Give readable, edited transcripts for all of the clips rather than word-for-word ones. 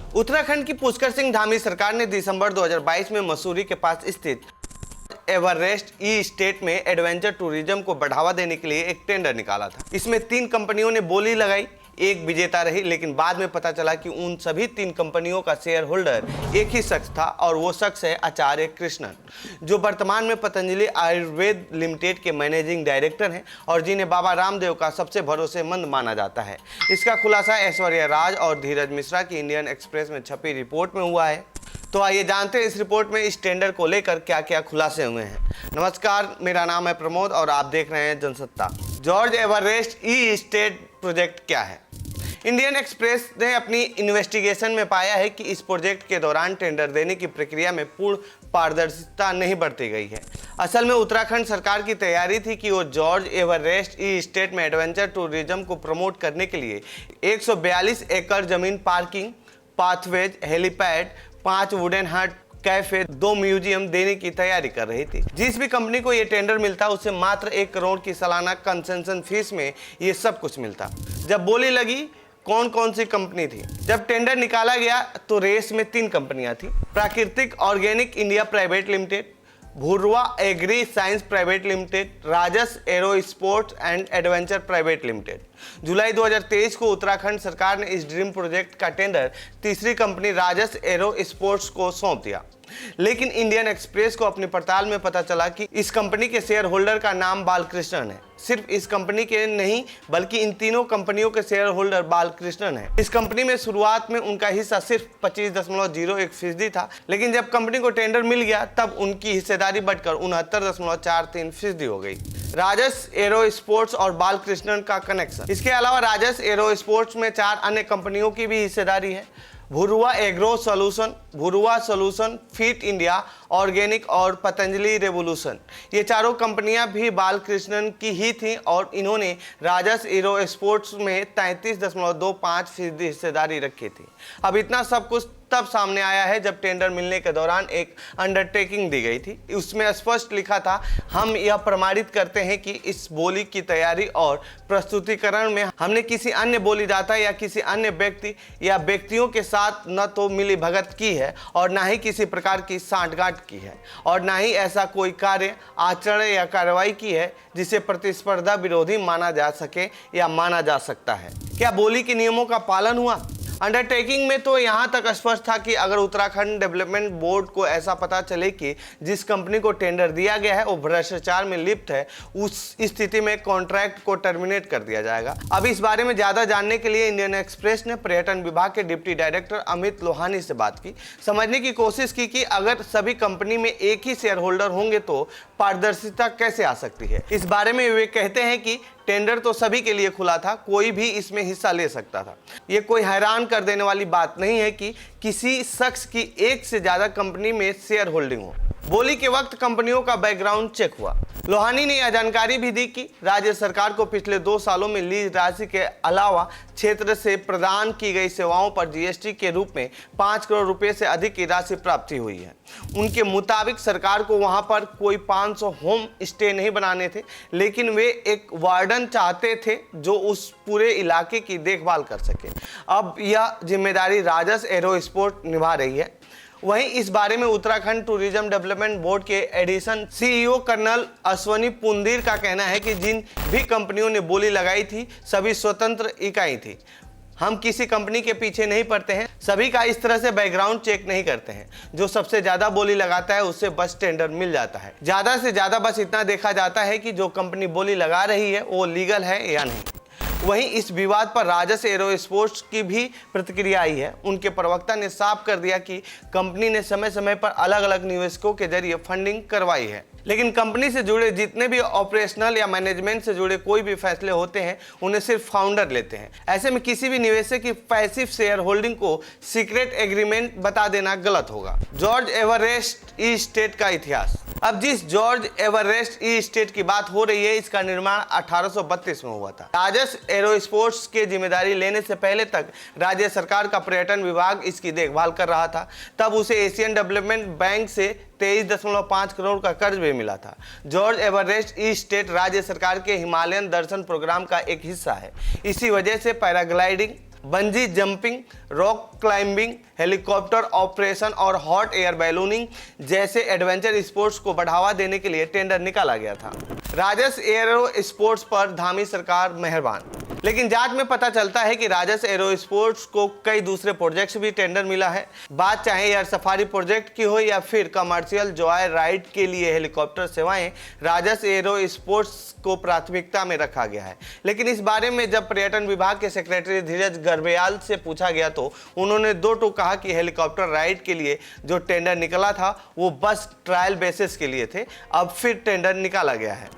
उत्तराखंड की पुष्कर सिंह धामी सरकार ने दिसंबर 2022 में मसूरी के पास स्थित एवरेस्ट ई स्टेट में एडवेंचर टूरिज्म को बढ़ावा देने के लिए एक टेंडर निकाला था। इसमें 3 कंपनियों ने बोली लगाई, एक विजेता रही, लेकिन बाद में पता चला कि उन सभी 3 कंपनियों का शेयर होल्डर एक ही शख्स था और वो शख्स है आचार्य कृष्णन, जो वर्तमान में पतंजलि आयुर्वेद लिमिटेड के मैनेजिंग डायरेक्टर हैं और जिन्हें बाबा रामदेव का सबसे भरोसेमंद माना जाता है। इसका खुलासा ऐश्वर्या राज और धीरज मिश्रा की इंडियन एक्सप्रेस में छपी रिपोर्ट में हुआ है। तो आइए जानते हैं इस रिपोर्ट में इस टेंडर को लेकर क्या क्या खुलासे हुए हैं। नमस्कार, मेरा नाम है प्रमोद और आप देख रहे हैं जनसत्ता। जॉर्ज एवरेस्ट ई स्टेट प्रोजेक्ट क्या है? इंडियन एक्सप्रेस ने अपनी इन्वेस्टिगेशन में पाया है कि इस प्रोजेक्ट के दौरान टेंडर देने की प्रक्रिया में पूर्ण पारदर्शिता नहीं बरती गई है। असल में उत्तराखंड सरकार की तैयारी थी कि वो जॉर्ज एवरेस्ट ई स्टेट में एडवेंचर टूरिज्म को प्रमोट करने के लिए 142 एकड़ जमीन, पार्किंग, पाथवेज, हेलीपैड, 5 वुडन हट, कैफे, 2 म्यूजियम देने की तैयारी कर रही थी। जिस भी कंपनी को ये टेंडर मिलता उसे मात्र 1 करोड़ की सालाना कंसेशन फीस में ये सब कुछ मिलता। जब बोली लगी कौन कौन सी कंपनी थी, जब टेंडर निकाला गया तो रेस में 3 कंपनियां थी। Prakritik organic India private limited, Bhurva agri science private limited, Rajas aero sports and adventure private limited. जुलाई 2023 को उत्तराखंड सरकार ने इस ड्रीम प्रोजेक्ट का टेंडर तीसरी कंपनी राजस एरो स्पोर्ट्स को सौंप दिया। लेकिन इंडियन एक्सप्रेस को अपनी पड़ताल में पता चला कि इस कंपनी के शेयर होल्डर का नाम बालकृष्णन है। सिर्फ इस कंपनी के नहीं बल्कि इन तीनों कंपनियों के शेयर होल्डर बालकृष्णन है। इस कंपनी में शुरुआत में उनका हिस्सा सिर्फ 25.01% था, लेकिन जब कंपनी को टेंडर मिल गया तब उनकी हिस्सेदारी बढ़कर 69.43% हो गई। राजस एरो स्पोर्ट्स और बालकृष्णन का कनेक्शन। इसके अलावा राजस एरो स्पोर्ट्स में 4 अन्य कंपनियों की भी हिस्सेदारी है। भूरवा एग्रो सॉल्यूशन, भूरवा सॉल्यूशन, फिट इंडिया, ऑर्गेनिक और पतंजलि रेवोल्यूशन। ये चारों कंपनियां भी बालकृष्णन की ही थीं और इन्होंने राजस एरो स्पोर्ट्स में 33.25% हिस्सेदारी रखी थी। अब इतना सब कुछ तब सामने आया है जब टेंडर मिलने के दौरान एक अंडरटेकिंग दी गई थी। उसमें स्पष्ट लिखा था, हम यह प्रमाणित करते हैं कि इस बोली की तैयारी और प्रस्तुतिकरण में हमने किसी अन्य बोलीदाता या किसी अन्य व्यक्ति या व्यक्तियों के साथ न तो मिली भगत की है और न ही किसी प्रकार की सांठगांठ की है और न ही ऐसा कोई कार्य, आचरण या कार्रवाई की है जिसे प्रतिस्पर्धा विरोधी माना जा सके या माना जा सकता है। क्या बोली के नियमों का पालन हुआ? अंडरटेकिंग में तो यहाँ तक स्पष्ट था कि अगर उत्तराखंड डेवलपमेंट बोर्ड को ऐसा पता चले कि जिस कंपनी को टेंडर दिया गया है वो भ्रष्टाचार में लिप्त है, उस स्थिति में कॉन्ट्रैक्ट को टर्मिनेट कर दिया जाएगा। अब इस बारे में ज़्यादा जानने के लिए इंडियन एक्सप्रेस ने पर्यटन विभाग के डिप्टी डायरेक्टर अमित लोहानी से बात की, समझने की कोशिश की कि अगर सभी कंपनी में एक ही शेयर होल्डर होंगे तो पारदर्शिता कैसे आ सकती है। इस बारे में वे कहते हैं कि टेंडर तो सभी के लिए खुला था, कोई भी इसमें हिस्सा ले सकता था। ये कोई हैरान कर देने वाली बात नहीं है कि किसी शख्स की 1 से ज़्यादा कंपनी में शेयर होल्डिंग हो। बोली के वक्त कंपनियों का बैकग्राउंड चेक हुआ। लोहानी ने यह जानकारी भी दी कि राज्य सरकार को पिछले 2 सालों में लीज राशि के अलावा क्षेत्र से प्रदान की गई सेवाओं पर जीएसटी के रूप में 5 करोड़ रुपए से अधिक की राशि प्राप्ति हुई है। उनके मुताबिक सरकार को वहां पर कोई 500 होम स्टे नहीं बनाने थे, लेकिन वे एक वार्डन चाहते थे जो उस पूरे इलाके की देखभाल कर सके। अब यह जिम्मेदारी राजस एरो स्पोर्ट निभा रही है। वहीं इस बारे में उत्तराखंड टूरिज्म डेवलपमेंट बोर्ड के एडिशन सीईओ कर्नल अश्वनी पुंदीर का कहना है कि जिन भी कंपनियों ने बोली लगाई थी सभी स्वतंत्र इकाई थी। हम किसी कंपनी के पीछे नहीं पड़ते हैं, सभी का इस तरह से बैकग्राउंड चेक नहीं करते हैं। जो सबसे ज्यादा बोली लगाता है उससे बस टेंडर मिल जाता है। ज्यादा से ज्यादा बस इतना देखा जाता है कि जो कंपनी बोली लगा रही है वो लीगल है या नहीं। वहीं इस विवाद पर राजस एरो स्पोर्ट्स की भी प्रतिक्रिया आई है। उनके प्रवक्ता ने साफ कर दिया कि कंपनी ने समय समय पर अलग अलग निवेशकों के जरिए फंडिंग करवाई है, लेकिन कंपनी से जुड़े जितने भी ऑपरेशनल या मैनेजमेंट से जुड़े कोई भी फैसले होते हैं उन्हें सिर्फ फाउंडर लेते हैं। ऐसे में किसी भी निवेशक की पैसिव शेयर होल्डिंग को सीक्रेट एग्रीमेंट बता देना गलत होगा। जॉर्ज एवरेस्ट ई स्टेट का इतिहास। अब जिस जॉर्ज एवरेस्ट ई स्टेट की बात हो रही है, इसका निर्माण 1832 में हुआ था। राजस एरो स्पोर्ट्स के जिम्मेदारी लेने से पहले तक राज्य सरकार का पर्यटन विभाग इसकी देखभाल कर रहा था। तब उसे एशियन डेवलपमेंट बैंक से 23.5 करोड़ का कर्ज भी मिला था। जॉर्ज एवरेस्ट ई स्टेट राज्य सरकार के हिमालयन दर्शन प्रोग्राम का एक हिस्सा है। इसी वजह से paragliding, bungee jumping, rock climbing, helicopter operation और हॉट एयर बैलूनिंग जैसे एडवेंचर स्पोर्ट्स को बढ़ावा देने के लिए टेंडर निकाला गया था। राजस एरो स्पोर्ट्स पर धामी सरकार मेहरबान, लेकिन जांच में पता चलता है कि राजस एरो स्पोर्ट्स को कई दूसरे प्रोजेक्ट्स भी टेंडर मिला है। बात चाहे एयर सफारी प्रोजेक्ट की हो या फिर कमर्शियल जॉय राइड के लिए हेलीकॉप्टर सेवाएं, राजस एरो स्पोर्ट्स को प्राथमिकता में रखा गया है। लेकिन इस बारे में जब पर्यटन विभाग के सेक्रेटरी धीरज गर्ब्याल से पूछा गया तो उन्होंने दो टूक कहा कि हेलीकॉप्टर राइड के लिए जो टेंडर निकला था वो बस ट्रायल बेसिस के लिए थे, अब फिर टेंडर निकाला गया है।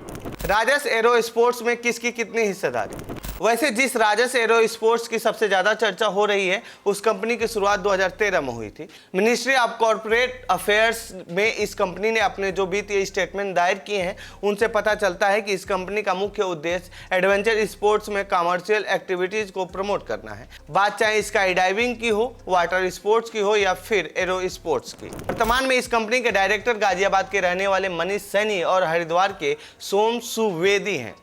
राजस एरो स्पोर्ट्स में किसकी कितनी हिस्सेदारी? वैसे जिस राजस एरो स्पोर्ट्स की सबसे ज्यादा चर्चा हो रही है उस कंपनी की शुरुआत 2013 में हुई थी। मिनिस्ट्री ऑफ कॉर्पोरेट अफेयर्स में इस कंपनी ने अपने जो वित्तीय स्टेटमेंट दायर किए हैं उनसे पता चलता है कि इस कंपनी का मुख्य उद्देश्य एडवेंचर स्पोर्ट्स में कमर्शियल एक्टिविटीज को प्रमोट करना है। बात चाहे स्काई डाइविंग की हो, वाटर स्पोर्ट्स की हो या फिर एरो स्पोर्ट्स की। वर्तमान में इस कंपनी के डायरेक्टर गाजियाबाद के रहने वाले मनीष सैनी और हरिद्वार के सोम सुवेदी हैं।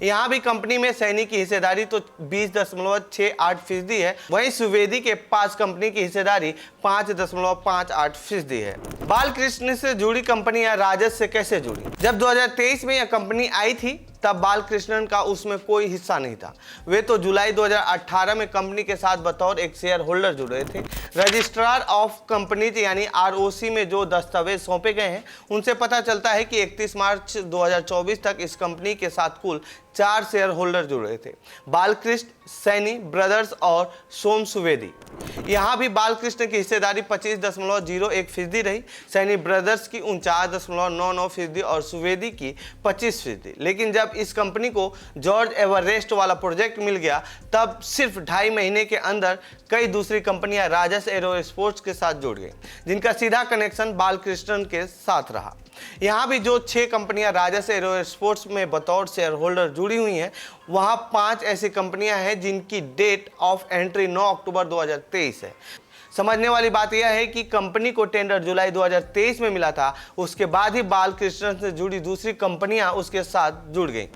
यहाँ भी कंपनी में सैनी की हिस्सेदारी तो 20.68% है, वहीं सुवेदी के पास कंपनी की हिस्सेदारी 5.58% है। बालकृष्ण से जुड़ी कंपनी या राजस से कैसे जुड़ी? जब 2023 में यह कंपनी आई थी तब बालकृष्णन का उसमें कोई हिस्सा नहीं था। वे तो जुलाई 2018 में कंपनी के साथ बतौर एक शेयर होल्डर जुड़े थे। रजिस्ट्रार ऑफ कंपनीज यानी ROC में जो दस्तावेज सौंपे गए हैं उनसे पता चलता है कि 31 मार्च 2024 तक इस कंपनी के साथ कुल 4 शेयर होल्डर जुड़े थे, बालकृष्ण, सैनी ब्रदर्स और सोम सुवेदी। यहाँ भी बालकृष्ण की हिस्सेदारी 25.01% रही, सैनी ब्रदर्स की 49.99% और सुवेदी की 25%। लेकिन जब इस कंपनी को जॉर्ज एवरेस्ट वाला प्रोजेक्ट मिल गया तब सिर्फ 2.5 महीने के अंदर कई दूसरी कंपनियां राजस एरो स्पोर्ट्स के साथ जुड़ गई, जिनका सीधा कनेक्शन बालकृष्णन के साथ रहा। यहाँ भी जो 6 कंपनियां राजस एरो स्पोर्ट्स में बतौर शेयर होल्डर जुड़ी हुई हैं, वहाँ 5 ऐसी कंपनियां हैं जिनकी डेट ऑफ एंट्री 9 अक्टूबर 2023 है। समझने वाली बात यह है कि कंपनी को टेंडर जुलाई 2023 में मिला था, उसके बाद ही बालकृष्णन से जुड़ी दूसरी कंपनियां उसके साथ जुड़ गईं।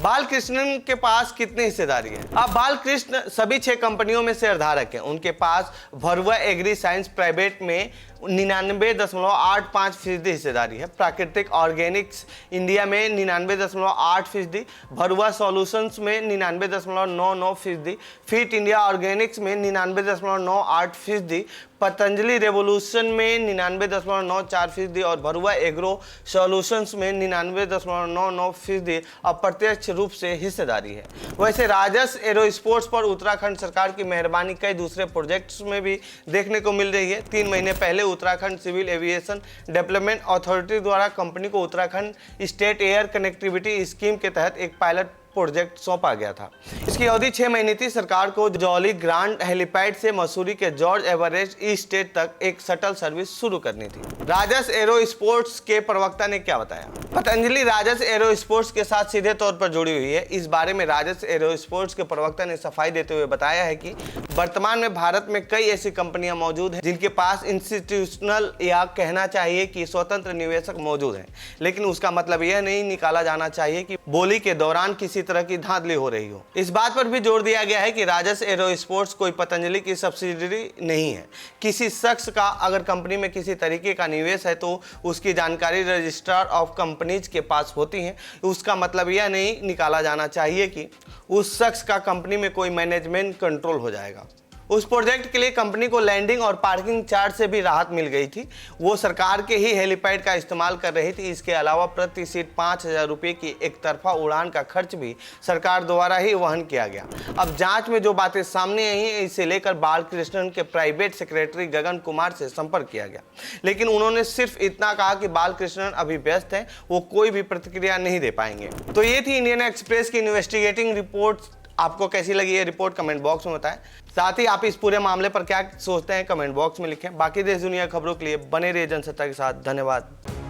बालकृष्णन के पास कितनी हिस्सेदारी है? अब बालकृष्ण सभी 6 कंपनियों में शेयरधारक हैं। उनके पास भरुआ एग्री साइंस प्राइवेट में 99.85% हिस्सेदारी है, प्राकृतिक ऑर्गेनिक्स इंडिया में 99.8%, भरुआ सॉल्यूशंस में 99.99%, फिट इंडिया ऑर्गेनिक्स में 99.98%, पतंजलि रेवोल्यूशन में 99.94% और भरुआ एग्रो सॉल्यूशंस में 99.99% अप्रत्यक्ष रूप से हिस्सेदारी है। वैसे राजस एरो स्पोर्ट्स पर उत्तराखंड सरकार की मेहरबानी कई दूसरे प्रोजेक्ट्स में भी देखने को मिल रही है। 3 महीने पहले Uttarakhand civil aviation development authority द्वारा कंपनी को Uttarakhand state air connectivity scheme के तहत एक पायलट प्रोजेक्ट सौंपा गया था। इसकी अवधि 6 महीने थी। सरकार को जौली ग्रांड हेलीपैड से मसूरी के जॉर्ज एवरेस्ट ई स्टेट तक एक शटल सर्विस शुरू करनी थी। राजस एरो स्पोर्ट्स के प्रवक्ता ने क्या बताया? पतंजलि राजस एरो स्पोर्ट्स के साथ सीधे तौर पर जुड़ी हुई है। इस बारे में राजस एरो स्पोर्ट्स के प्रवक्ता ने सफाई देते हुए बताया है कि वर्तमान में भारत में कई ऐसी कंपनियां मौजूद हैं जिनके पास इंस्टीट्यूशनल या कहना चाहिए कि स्वतंत्र निवेशक मौजूद हैं, लेकिन उसका मतलब यह नहीं निकाला जाना चाहिए कि बोली के दौरान किसी तरह की धांधली हो रही हो। इस बात पर भी जोर दिया गया है कि राजस एरो स्पोर्ट्स कोई पतंजलि की सब्सिडियरी नहीं है। किसी शख्स का अगर कंपनी में किसी तरीके का निवेश है तो उसकी जानकारी रजिस्ट्रार ऑफ कंपनीज के पास होती है। उसका मतलब यह नहीं निकाला जाना चाहिए कि उस शख्स का कंपनी में कोई मैनेजमेंट कंट्रोल हो जाएगा। उस प्रोजेक्ट के लिए कंपनी को लैंडिंग और पार्किंग चार्ज से भी राहत मिल गई थी। वो सरकार के ही हेलीपैड का इस्तेमाल कर रही थी। इसके अलावा प्रति सीट 5,000 रुपये की एक तरफा उड़ान का खर्च भी सरकार द्वारा ही वहन किया गया। अब जांच में जो बातें सामने आई हैं, इसे लेकर बालकृष्णन के प्राइवेट सेक्रेटरी गगन कुमार से संपर्क किया गया, लेकिन उन्होंने सिर्फ इतना कहा कि बालकृष्णन अभी व्यस्त हैं, वो कोई भी प्रतिक्रिया नहीं दे पाएंगे। तो ये थी इंडियन एक्सप्रेस की इन्वेस्टिगेटिंग रिपोर्ट। आपको कैसी लगी ये रिपोर्ट कमेंट बॉक्स में बताएं। साथ ही आप इस पूरे मामले पर क्या सोचते हैं कमेंट बॉक्स में लिखें। बाकी देश दुनिया खबरों के लिए बने रहिए जनसत्ता के साथ। धन्यवाद।